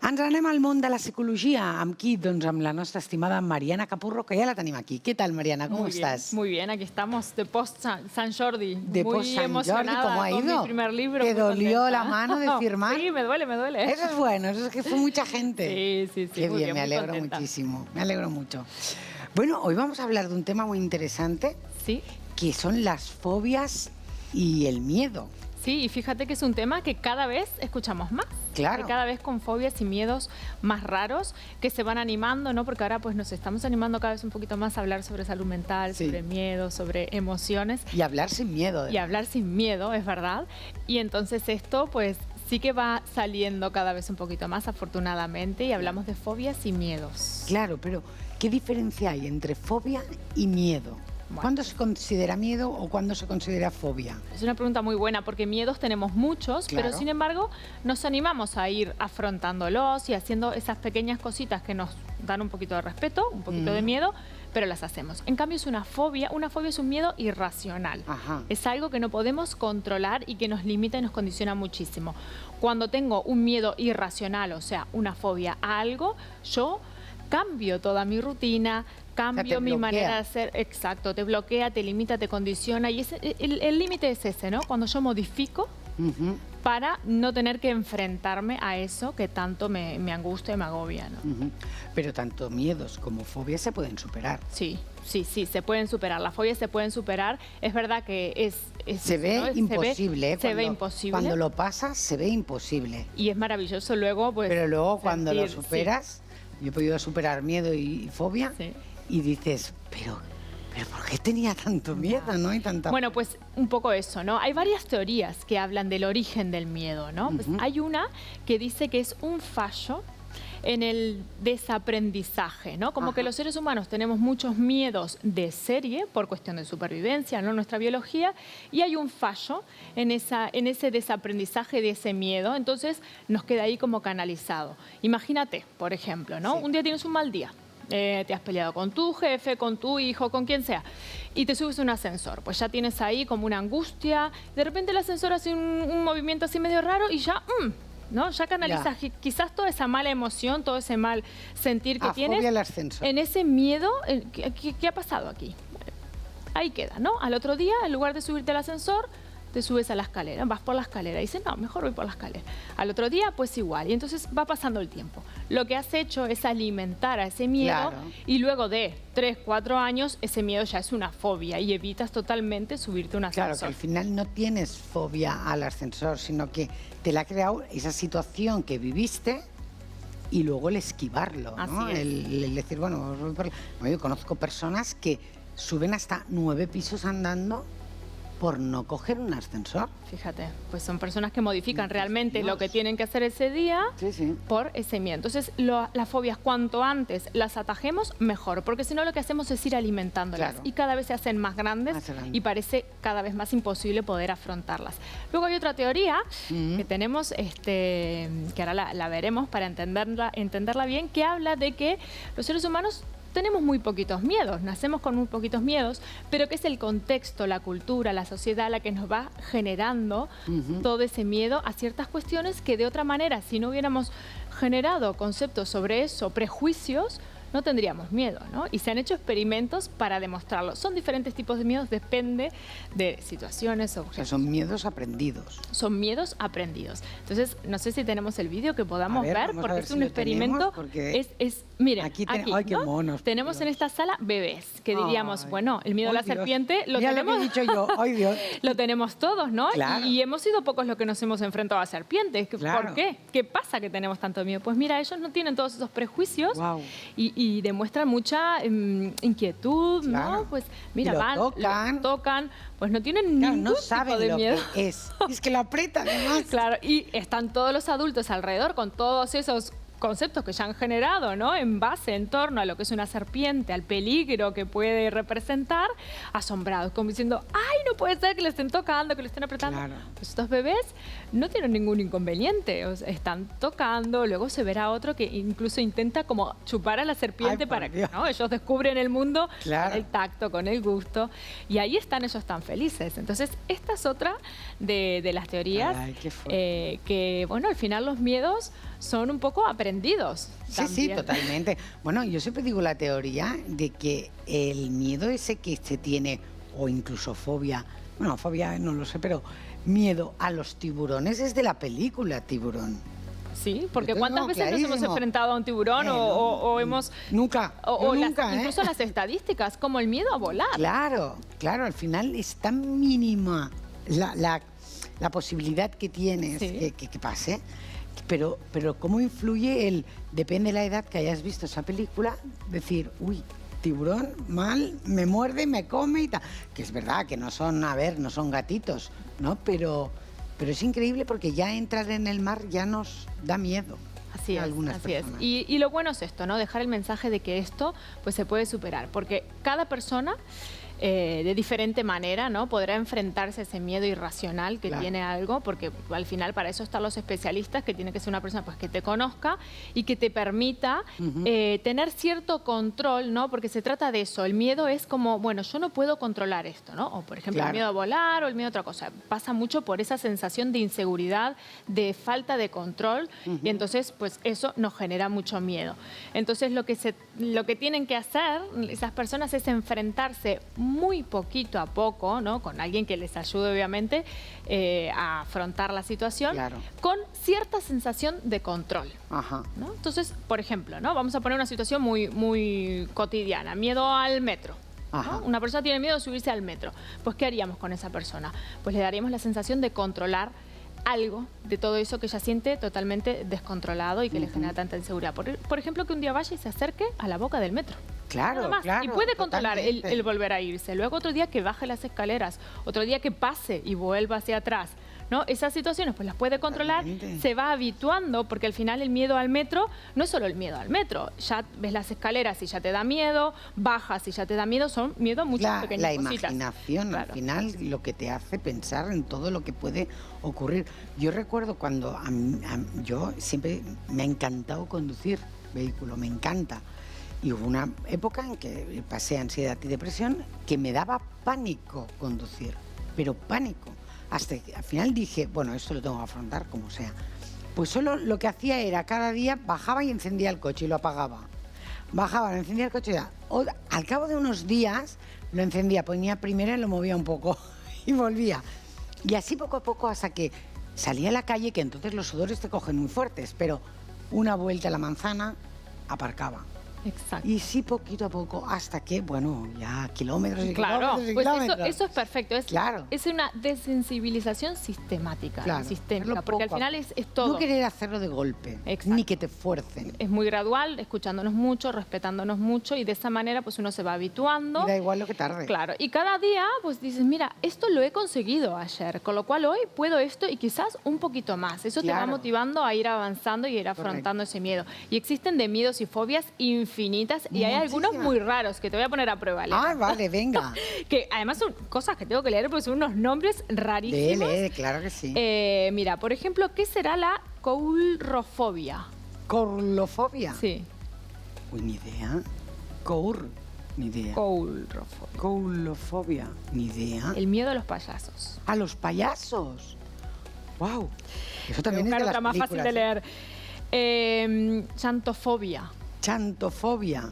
Ens anem al món de la psicologia. Amb qui? Doncs amb la nostra estimada Mariana Capurro, que ya la tenim aquí. ¿Qué tal, Mariana? ¿Cómo estás? Muy bien, aquí estamos de post San Jordi. De post San Jordi, ¿cómo ha ido? Con mi primer libro. ¿Te dolió contenta. la mano de firmar? Sí, me duele, me duele. Eso es bueno, eso es que fue mucha gente. Sí, sí, sí. Qué muy bien, me muy alegro contenta. muchísimo, me alegro mucho. Bueno, hoy vamos a hablar de un tema muy interesante, Sí. que son las fobias y el miedo. Sí, y fíjate que es un tema que cada vez escuchamos más. Claro. Que cada vez con fobias y miedos más raros que se van animando, ¿no? Porque ahora pues nos estamos animando cada vez un poquito más a hablar sobre salud mental, Sí. sobre miedo, sobre emociones. Y hablar sin miedo. Y hablar sin miedo, es verdad. Y entonces esto pues sí que va saliendo cada vez un poquito más, afortunadamente, y hablamos de fobias y miedos. Claro, pero ¿qué diferencia hay entre fobia y miedo? Bueno. ¿Cuándo se considera miedo o cuándo se considera fobia? Es una pregunta muy buena porque miedos tenemos muchos, Claro. pero sin embargo nos animamos a ir afrontándolos y haciendo esas pequeñas cositas que nos dan un poquito de respeto, un poquito de miedo, pero las hacemos. En cambio es una fobia es un miedo irracional. Ajá. Es algo que no podemos controlar y que nos limita y nos condiciona muchísimo. Cuando tengo un miedo irracional, o sea, una fobia a algo, yo cambio toda mi rutina, cambio mi bloquea. manera de hacer, exacto, te bloquea, te limita, te condiciona y el límite es ese, ¿no? Cuando yo modifico Ujú, para no tener que enfrentarme a eso que tanto me angustia y me agobia, ¿no? ujú. Pero tanto miedos como fobias se pueden superar. Sí, sí, sí, se pueden superar, las fobias se pueden superar, es verdad que Se ve ¿no? imposible, ¿eh? Se ve imposible. Cuando lo pasas, se ve imposible. Y es maravilloso luego, pues... Pero luego cuando lo sentir, superas, yo he podido superar miedo y fobia, Sí. y dices, pero ¿por qué tenía tanto miedo, no? Y tanta... Bueno, pues un poco eso, ¿no? Hay varias teorías que hablan del origen del miedo, ¿no? Pues hay una que dice que es un fallo en el desaprendizaje, ¿no? Como Ajá. que los seres humanos tenemos muchos miedos de serie por cuestión de supervivencia, ¿no? Nuestra biología, y hay un fallo en ese desaprendizaje de ese miedo, entonces nos queda ahí como canalizado. Imagínate, por ejemplo, ¿no? Sí. Un día tienes un mal día. Te has peleado con tu jefe, con tu hijo, con quien sea, y te subes a un ascensor, pues ya tienes ahí como una angustia, de repente el ascensor hace un movimiento así medio raro y ya, ¿no? Ya canalizas quizás toda esa mala emoción, todo ese mal sentir que tienes Fobia al ascensor. en ese miedo. ¿Qué ha pasado aquí? Ahí queda, ¿no? Al otro día, en lugar de subirte al ascensor, te subes a la escalera, vas por la escalera y dices, no, mejor voy por la escalera. Al otro día, pues igual. Y entonces va pasando el tiempo. Lo que has hecho es alimentar a ese miedo, Claro. y luego de 3, 4 años, ese miedo ya es una fobia y evitas totalmente subirte a un ascensor. Claro, que al final no tienes fobia al ascensor, sino que te la ha creado esa situación que viviste y luego el esquivarlo, ¿no? Así es. El decir, bueno, yo conozco personas que suben hasta 9 pisos andando por no coger un ascensor. Fíjate, pues son personas que modifican realmente Dios. lo que tienen que hacer ese día Sí, sí. por ese miedo. Entonces, las fobias, cuanto antes las atajemos, mejor, porque si no lo que hacemos es ir alimentándolas, Claro. y cada vez se hacen más grandes, Más grandes. y parece cada vez más imposible poder afrontarlas. Luego hay otra teoría que tenemos, que ahora la veremos para entenderla bien, que habla de que los seres humanos tenemos muy poquitos miedos, nacemos con muy poquitos miedos, pero que es el contexto, la cultura, la sociedad la que nos va generando todo ese miedo a ciertas cuestiones que de otra manera, si no hubiéramos generado conceptos sobre eso, prejuicios, no tendríamos miedo, ¿no? Y se han hecho experimentos para demostrarlo. Son diferentes tipos de miedos, depende de situaciones, O objetos. sea, son miedos aprendidos. Son miedos aprendidos. Entonces, no sé si tenemos el vídeo que podamos A ver, ver, vamos a porque ver es si un lo experimento. tenemos, porque Miren, aquí aquí, ay, qué ¿no? monos, Tenemos en Dios. esta sala bebés, que diríamos, Ay. bueno, el miedo a la Ay, Dios. serpiente lo Mira tenemos. lo que he dicho yo, ay Dios. Lo tenemos todos, ¿no? Claro. Y hemos sido pocos los que nos hemos enfrentado a serpientes. Claro. ¿Por qué? ¿Qué pasa que tenemos tanto miedo? Pues mira, ellos no tienen todos esos prejuicios. Guau. Y demuestran mucha inquietud, Claro. ¿no? Pues mira, Lo lo tocan, pues no tienen Claro, ningún no tipo saben de lo miedo. que es que lo aprietan además. Claro, y están todos los adultos alrededor con todos esos conceptos que ya han generado, ¿no? En base, en torno a lo que es una serpiente, al peligro que puede representar, asombrados, como diciendo, ¡ay, no puede ser que le estén tocando, que le estén apretando! Claro. Pues estos bebés no tienen ningún inconveniente, o sea, están tocando, luego se verá otro que incluso intenta como chupar a la serpiente Ay, por para que, Dios. ¿no? Ellos descubren el mundo Claro. con el tacto, con el gusto, y ahí están ellos tan felices. Entonces, esta es otra de las teorías Ay, qué fuerte. que, bueno, al final los miedos son un poco aprendidos. Sí, sí, totalmente. Bueno, yo siempre digo la teoría de que el miedo ese que se tiene, o incluso fobia, bueno, fobia no lo sé, pero miedo a los tiburones es de la película Tiburón. Sí, porque Yo ¿cuántas tengo veces nos hemos clarísimo. enfrentado a un tiburón o hemos... Nunca, O yo las- nunca, ¿eh? incluso las estadísticas, como el miedo a volar. Claro, claro, al final es tan mínima la posibilidad que tienes Sí. que pase, pero cómo influye depende de la edad que hayas visto esa película, decir, uy, tiburón, mal, me muerde, me come y tal. Que es verdad que no son, a ver, no son gatitos, ¿no? Pero es increíble porque ya entrar en el mar ya nos da miedo. Así a es, algunas así es. personas. Y lo bueno es esto, ¿no? Dejar el mensaje de que esto pues se puede superar, porque cada persona de diferente manera, ¿no? Podrá enfrentarse a ese miedo irracional que Claro. tiene algo, porque al final para eso están los especialistas, que tiene que ser una persona pues que te conozca y que te permita tener cierto control, ¿no? Porque se trata de eso. El miedo es como, bueno, yo no puedo controlar esto, ¿no? O por ejemplo Claro. el miedo a volar o el miedo a otra cosa. Pasa mucho por esa sensación de inseguridad, de falta de control, y entonces pues eso nos genera mucho miedo. Entonces lo que tienen que hacer esas personas es enfrentarse muy poquito a poco, ¿no? Con alguien que les ayude obviamente a afrontar la situación, Claro. con cierta sensación de control. Ajá. ¿No? Entonces, por ejemplo, ¿no? Vamos a poner una situación muy cotidiana, miedo al metro. ¿no? Ajá. Una persona tiene miedo de subirse al metro. Pues, ¿qué haríamos con esa persona? Pues le daríamos la sensación de controlar algo de todo eso que ella siente totalmente descontrolado y que le genera tanta inseguridad. Por ejemplo, que un día vaya y se acerque a la boca del metro. Claro, Nada más. claro. Y puede controlar totalmente. el volver a irse. Luego otro día que baje las escaleras, otro día que pase y vuelva hacia atrás. ¿No? Esas situaciones pues las puede controlar, Totalmente. se va habituando, porque al final el miedo al metro no es solo el miedo al metro. Ya ves las escaleras y ya te da miedo, bajas y ya te da miedo, son miedo a muchas pequeñas la cositas. imaginación, al Claro. final, lo que te hace pensar en todo lo que puede ocurrir. Yo recuerdo cuando yo siempre me ha encantado conducir vehículo, me encanta. Y hubo una época en que pasé ansiedad y depresión que me daba pánico conducir, pero pánico. Hasta que al final dije, bueno, esto lo tengo que afrontar como sea. Pues solo lo que hacía era cada día bajaba y encendía el coche y lo apagaba. Bajaba, lo encendía el coche y ya. Al cabo de unos días lo encendía, ponía primero y lo movía un poco y volvía. Y así poco a poco hasta que salía a la calle, que entonces los sudores te cogen muy fuertes, pero una vuelta a la manzana, aparcaba. Exacto. Y sí, poquito a poco, hasta que, bueno, ya kilómetros y Claro, kilómetros y pues kilómetros. eso es perfecto. Claro. Es una desensibilización sistemática, Claro, sistémica, hacerlo porque al poco a final poco. es todo. No querer hacerlo de golpe, Exacto. ni que te fuercen. Es muy gradual, escuchándonos mucho, respetándonos mucho, y de esa manera pues uno se va habituando. Y da igual lo que tarde. Claro, y cada día pues dices, mira, esto lo he conseguido ayer, con lo cual hoy puedo esto y quizás un poquito más. Eso te va Claro. motivando a ir avanzando y a ir afrontando ese miedo. Y existen de miedos y fobias infinitas, y hay algunos Muchísimas. muy raros que te voy a poner a prueba, Elena. Ah, vale, venga. Que además son cosas que tengo que leer porque son unos nombres rarísimos. Claro que sí. Mira, por ejemplo, ¿qué será la coulrofobia? Corlofobia. Sí, Uy, ni idea. Cour, ni idea. coulrofobia. Coulofobia, ni idea. El miedo a los payasos. A los payasos. Wow. Eso Voy a también es buscar de las otra más fácil de películas, leer. Chantofobia. Chantofobia.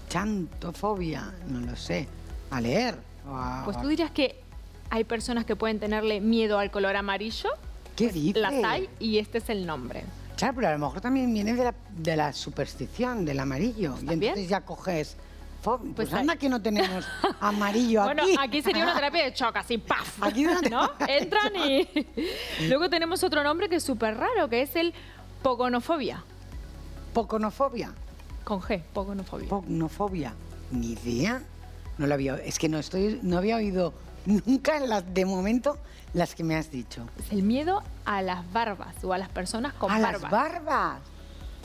Chantofobia, no lo sé. A leer. Pues tú dirías que hay personas que pueden tenerle miedo al color amarillo. ¿Qué Pues dices? las hay y este es el nombre. Claro, pero a lo mejor también viene de la superstición, del amarillo. Y ¿También? entonces ya coges... Pues Pues anda que no tenemos amarillo Bueno, aquí. aquí sería una terapia de shock, así, ¡paf! Aquí no te- ¿No? Entran y... Luego tenemos otro nombre que es súper raro, que es el pogonofobia. Poconofobia. Con G, pogonofobia. Pognofobia. Ni idea. No lo había... Es que no había oído nunca de momento las que me has dicho. Es el miedo a las barbas o a las personas con ¡A barbas. las barbas!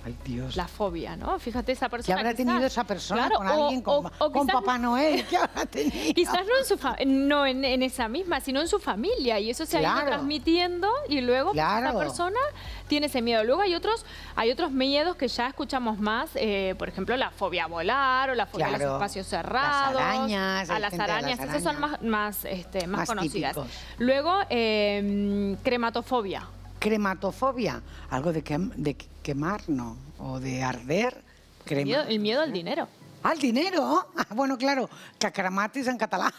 Ay, Dios. La fobia, ¿no? Fíjate, esa ¿Qué persona. habrá quizás- tenido esa persona Claro, con alguien, con quizás Papá Noel? ¿Qué habrá tenido? Quizás no en no en esa misma, sino en su familia. Y eso se ha ido Claro. transmitiendo y luego pues, Claro. esa persona tiene ese miedo. Luego hay otros miedos que ya escuchamos más, por ejemplo, la fobia a volar o la fobia a Claro. los espacios cerrados. Las arañas, a hay las gente de las arañas. Esas son arañas. más Más conocidas. típicos. Luego, crematofobia. Crematofobia, algo de quemar, ¿no? O de arder. El miedo al dinero. ¿Al dinero? Bueno, claro, cacramatis en catalán.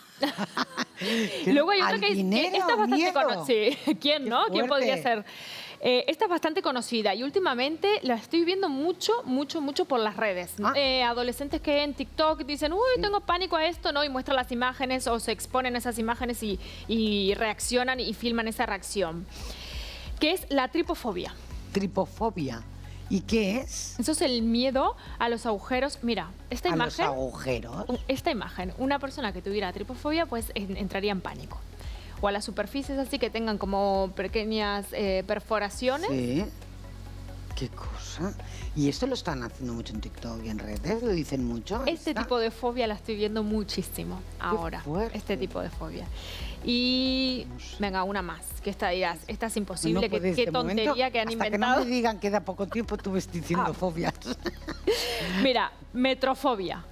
Luego hay otra Al que dinero, esta es bastante miedo. conocida. Sí, ¿quién, Qué no? ¿Quién podría fuerte. ser? Esta es bastante conocida y últimamente la estoy viendo mucho por las redes. Adolescentes que en TikTok dicen, uy, tengo pánico a esto, ¿no? Y muestran las imágenes o se exponen esas imágenes y reaccionan y filman esa reacción. Que es la tripofobia. Tripofobia. ¿Y qué es? Eso es el miedo a los agujeros. Mira, esta A imagen... los agujeros. Esta imagen, una persona que tuviera tripofobia, pues entraría en pánico. O a las superficies así que tengan como pequeñas perforaciones. Sí. ¿Qué cosa? ¿Y esto lo están haciendo mucho en TikTok y en redes? ¿Lo dicen mucho? Este tipo de fobia la estoy viendo muchísimo ahora. fuerte. Este tipo de fobia. Y No sé. venga, una más. Que esta dirás, esta es imposible, No puedes, qué de tontería momento, que han hasta inventado. que no me digan que da poco tiempo, tú ves diciendo fobias. Mira, metrofobia.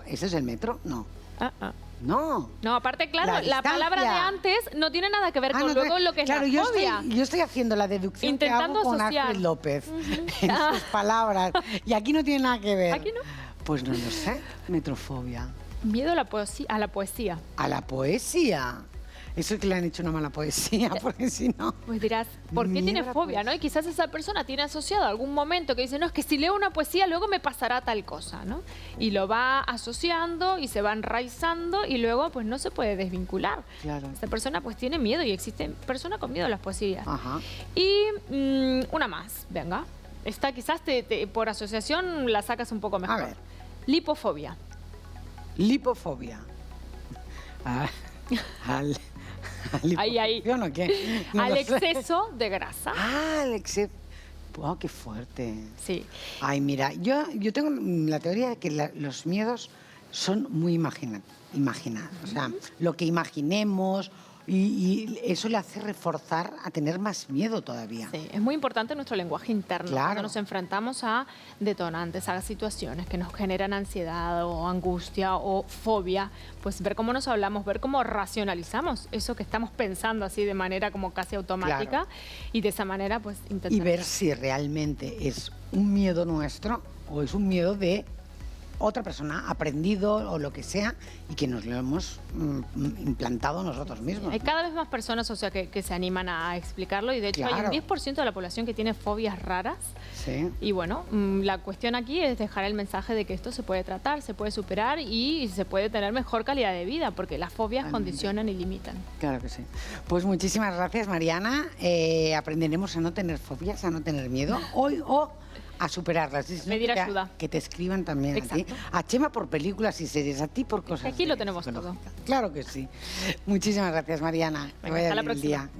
¿Ese es el metro? No. Ah. No. No, aparte, claro, La la palabra de distancia. antes no tiene nada que ver con no, luego lo que es claro, la fobia. yo estoy haciendo la deducción Intentando que hago con asociar. Alfred López en sus palabras. Y aquí no tiene nada que ver. Aquí no. Pues no lo sé. Metrofobia. Miedo a la poesía. A la poesía. Eso es que le han hecho una mala poesía, porque si no... Pues dirás, ¿por qué Miedo tiene a la fobia, no? poesía. Y quizás esa persona tiene asociado algún momento que dice, no, es que si leo una poesía luego me pasará tal cosa, ¿no? Y lo va asociando y se va enraizando y luego pues no se puede desvincular. Claro. Esta persona pues tiene miedo y existen personas con miedo a las poesías. Ajá. Y una más, venga. Esta quizás por asociación la sacas un poco mejor. A ver. Lipofobia. Lipofobia. Ah, al Ahí. ¿liposucción o qué? No Al lo sé. exceso de grasa. El exceso. ¡Wow, qué fuerte! Sí. Ay, mira, yo tengo la teoría de que los miedos son muy imaginados. O sea, lo que imaginemos y eso le hace reforzar a tener más miedo todavía. Sí, es muy importante nuestro lenguaje interno. Claro. Cuando nos enfrentamos a detonantes, a situaciones que nos generan ansiedad o angustia o fobia, pues ver cómo nos hablamos, ver cómo racionalizamos eso que estamos pensando así de manera como casi automática. Claro. Y de esa manera pues intentar... Y ver si realmente es un miedo nuestro o es un miedo de otra persona, aprendido o lo que sea, y que nos lo hemos implantado nosotros mismos. Hay cada vez más personas, o sea, que se animan a explicarlo y de hecho Claro. hay un 10% de la población que tiene fobias raras. Sí. Y bueno, la cuestión aquí es dejar el mensaje de que esto se puede tratar, se puede superar y se puede tener mejor calidad de vida, porque las fobias Totalmente. condicionan y limitan. Claro que sí. Pues muchísimas gracias, Mariana. Aprenderemos a no tener fobias, a no tener miedo hoy o a superarlas. Pedir ayuda. Que te escriban también Exacto. a ti. A Chema por películas y series, a ti por cosas. aquí lo de tenemos todo. psicológica. Claro que sí. Muchísimas gracias, Mariana. Que Venga, vaya hasta la bien el próxima. día.